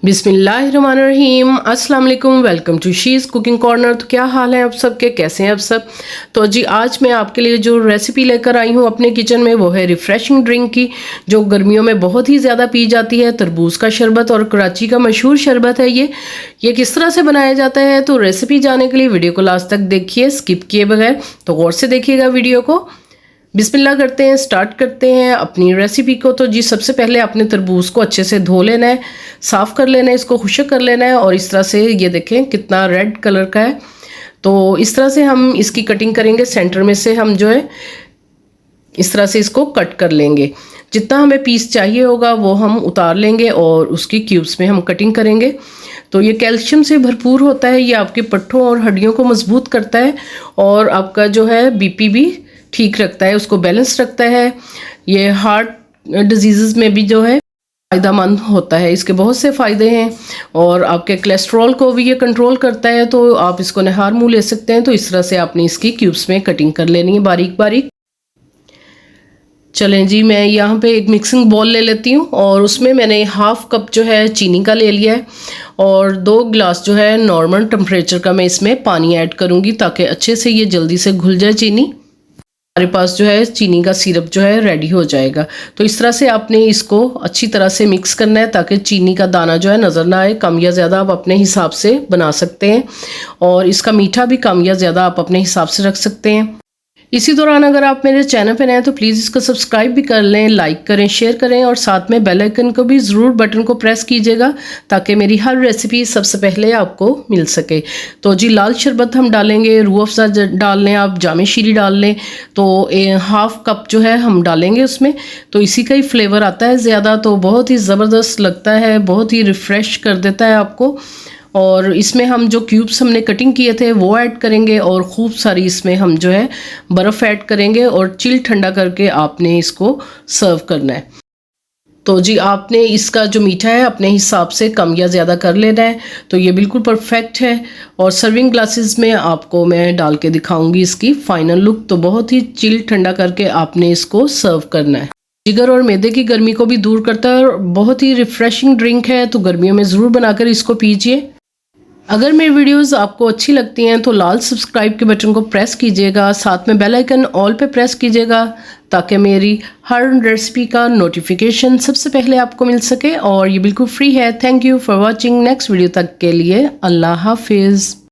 बिस्मिल्लाहिर्रहमानिर्रहीम, अस्सलाम वालेकुम। Welcome to she's cooking corner. तो क्या हाल है आप सबके, कैसे हैं आप सब। तो जी आज मैं आपके लिए जो रेसिपी लेकर आई हूँ अपने किचन में वो है रिफ़्रेशिंग ड्रिंक की, जो गर्मियों में बहुत ही ज़्यादा पी जाती है। तरबूज का शरबत और कराची का मशहूर शरबत है ये किस तरह से बनाया जाता है, तो रेसिपी जानने के लिए वीडियो को लास्ट तक देखिए, स्किप किए बगैर। तो गौर से देखिएगा वीडियो को। बिस्मिल्लाह करते हैं, स्टार्ट करते हैं अपनी रेसिपी को। तो जी सबसे पहले अपने तरबूज को अच्छे से धो लेना है, साफ़ कर लेना है, इसको खुश्क कर लेना है। और इस तरह से ये देखें कितना रेड कलर का है। तो इस तरह से हम इसकी कटिंग करेंगे। सेंटर में से हम जो है इस तरह से इसको कट कर लेंगे। जितना हमें पीस चाहिए होगा वो हम उतार लेंगे और उसकी क्यूब्स में हम कटिंग करेंगे। तो ये कैल्शियम से भरपूर होता है, ये आपके पट्ठों और हड्डियों को मजबूत करता है और आपका जो है बीपी भी ठीक रखता है, उसको बैलेंस रखता है। ये हार्ट डिजीज़ में भी जो है फ़ायदेमंद होता है, इसके बहुत से फ़ायदे हैं। और आपके कोलेस्ट्रॉल को भी ये कंट्रोल करता है, तो आप इसको नहार मुँह ले सकते हैं। तो इस तरह से आपने इसकी क्यूब्स में कटिंग कर लेनी है बारीक बारीक। चलें जी, मैं यहाँ पे एक मिक्सिंग बॉल ले लेती हूँ और उसमें मैंने हाफ़ कप जो है चीनी का ले लिया है और 2 गिलास जो है नॉर्मल टेम्परेचर का मैं इसमें पानी ऐड करूँगी ताकि अच्छे से ये जल्दी से घुल जाए चीनी। हमारे पास जो है चीनी का सिरप जो है रेडी हो जाएगा। तो इस तरह से आपने इसको अच्छी तरह से मिक्स करना है ताकि चीनी का दाना जो है नज़र ना आए। कम या ज़्यादा आप अपने हिसाब से बना सकते हैं और इसका मीठा भी कम या ज़्यादा आप अपने हिसाब से रख सकते हैं। इसी दौरान अगर आप मेरे चैनल पर नए हैं तो प्लीज़ इसको सब्सक्राइब भी कर लें, लाइक करें, शेयर करें और साथ में बेल आइकन को भी ज़रूर बटन को प्रेस कीजिएगा ताकि मेरी हर रेसिपी सबसे पहले आपको मिल सके। तो जी लाल शरबत हम डालेंगे, रूह अफ़ज़ा डाल लें, आप जामे शीरी डाल लें। तो हाफ़ कप जो है हम डालेंगे उसमें, तो इसी का ही फ्लेवर आता है ज़्यादा, तो बहुत ही ज़बरदस्त लगता है, बहुत ही रिफ़्रेश कर देता है आपको। और इसमें हम जो क्यूब्स हमने कटिंग किए थे वो ऐड करेंगे और खूब सारी इसमें हम जो है बर्फ़ ऐड करेंगे और चिल ठंडा करके आपने इसको सर्व करना है। तो जी आपने इसका जो मीठा है अपने हिसाब से कम या ज़्यादा कर लेना है। तो ये बिल्कुल परफेक्ट है और सर्विंग ग्लासेस में आपको मैं डाल के दिखाऊंगी इसकी फ़ाइनल लुक। तो बहुत ही चिल ठंडा करके आपने इसको सर्व करना है। जिगर और मैदे की गर्मी को भी दूर करता है और बहुत ही रिफ़्रेशिंग ड्रिंक है, तो गर्मियों में ज़रूर बनाकर इसको पीजिए। अगर मेरी वीडियोस आपको अच्छी लगती हैं तो लाल सब्सक्राइब के बटन को प्रेस कीजिएगा, साथ में बेल आइकन ऑल पे प्रेस कीजिएगा ताकि मेरी हर रेसिपी का नोटिफिकेशन सबसे पहले आपको मिल सके और ये बिल्कुल फ्री है। Thank you for watching. Next video तक के लिए अल्लाह हाफिज़।